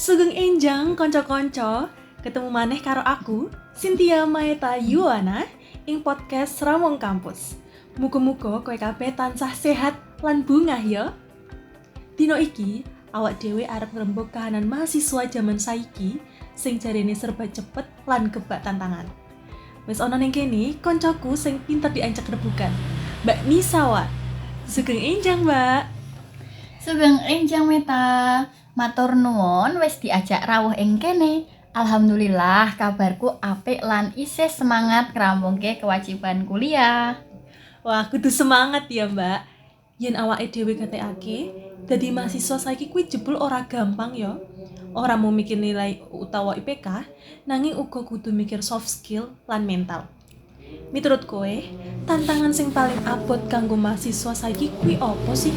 Sugeng enjang konco-konco, ketemu maneh karo aku, Cynthia Maeta Yuwana, ing podcast Ramong Kampus. Muga-muga kowe kabeh tansah sehat lan bungah ya. Dino iki, awak dhewe arep ngrembug kahanan mahasiswa jaman saiki sing jarene serba cepet lan kebak tantangan. Wis ana ning kene koncoku sing pinter diancek rebukan. Mbak Nisawa. Sugeng enjang, Mbak. Sugeng enjang Meta, matur nuwun wis diajak rawuh ing kene. Alhamdulillah kabarku apik lan isih semangat ngrampungke kewajiban kuliah. Wah, kudu semangat ya, Mbak. Yen awake dhewe gatekake, dadi mahasiswa saiki kuwi jebul ora gampang ya. Ora mau mikir nilai utawa IPK, nanging uga kudu mikir soft skill lan mental. Miturut kowe, tantangan sing paling abot kanggo mahasiswa saiki kuwi apa sih?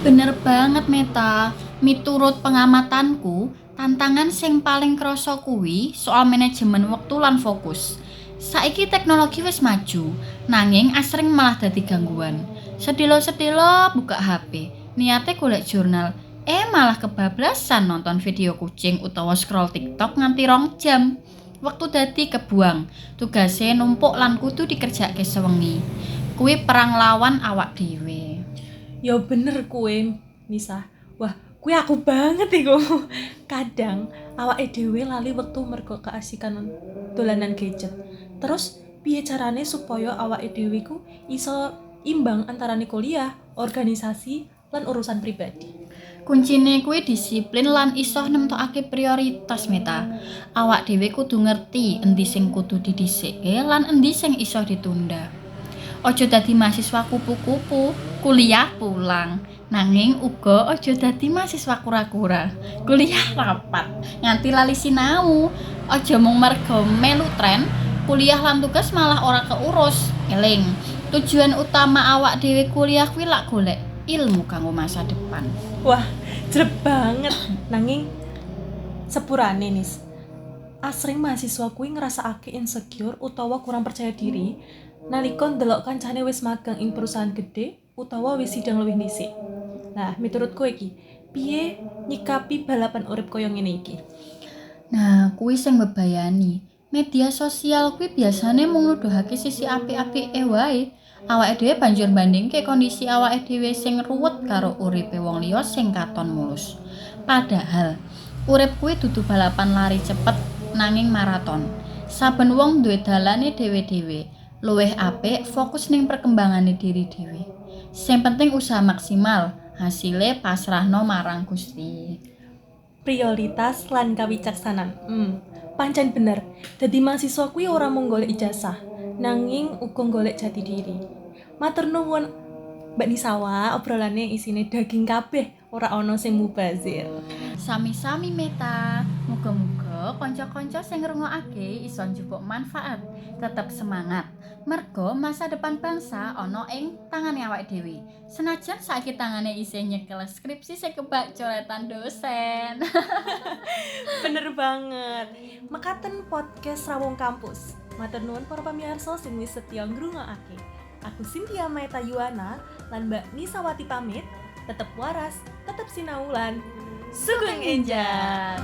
Bener banget Meta, miturut pengamatanku, tantangan sing paling krasa kuwi soal manajemen wektu lan fokus. Saiki teknologi wis maju, nanging asring malah dadi gangguan. Sedilo-sedilo buka HP, niate golek jurnal, malah kebablasan nonton video kucing utawa scroll TikTok nganti 2 jam. Wektu dadi kebuang, tugase numpuk lan kudu dikerjake sewengi. Kuwi perang lawan awak dhewe. Ya bener kowe, Nisa. Wah, kuwi aku banget iku. Kadang awake dhewe lali wektu mergo keasikan dolanan gadget. Terus piye carane supaya awake dhewe ku iso imbang antarane kuliah, organisasi, lan urusan pribadi? Kuncine kuwi disiplin lan iso nemtokake prioritas Meta. Awak dhewe kudu ngerti endi sing kudu didhisikke lan endi sing iso ditunda. Aja dadi mahasiswa kupu-kupu, kuliah pulang. Nanging uga aja dadi mahasiswa kura-kura, kuliah rapat nganti lali sinau. Aja mung mergo melu tren, kuliah lan tugas malah ora keurus. Eling, tujuan utama awak dhewe kuliah kuwi lak golek ilmu kanggo masa depan. Wah, jrep banget. Nanging sepurane Nis, asring mahasiswa kuwi ngrasakake insecure utawa kurang percaya diri nalika ndelok kancane wis magang ing perusahaan gede utawa wis sidang luwih dhisik. Nah, miturut kowe iki, piye nyikapi balapan urip kaya ngene iki? Nah, kuwi sing mbebayani. Media sosial kuwi biasane mung nuduhake sisi apik-apike wae. Awake dhewe banjur bandingke kondisi awake dhewe sing ruwet karo uripe wong liya sing katon mulus. Padahal urip kuwi dudu balapan lari cepet nanging maraton. Saben wong duwe dalane dhewe-dhewe. Luwih apik fokus ning perkembangane diri dhewe. Sing penting usaha maksimal, hasile pasrahno marang Gusti. Prioritas lan kawicaksanan. Pancen bener. Dadi mahasiswa kuwi ora mung golek ijazah, nanging uga golek jati diri. Matur nuwun Mbak Nisawa, obrolane isine daging kabeh, ora ana sing mubazir. Sami-sami Meta, muga-muga kanca-kanca sing ngrungokake iso njupuk manfaat, tetep semangat. Mergo masa depan bangsa ana ing tangane awake dhewe. Senajan saiki tangane isih nyekel skripsi sing kebak coretan dosen. Bener banget. Mekaten podcast Rawong Kampus. Matur nuwun para pamirsa sing wis setya ngrungokake. Aku Cynthia Maeta Yuwana lan Mbak Nisawati pamit. Tetep waras, tetep sinau lan sugeng enjang.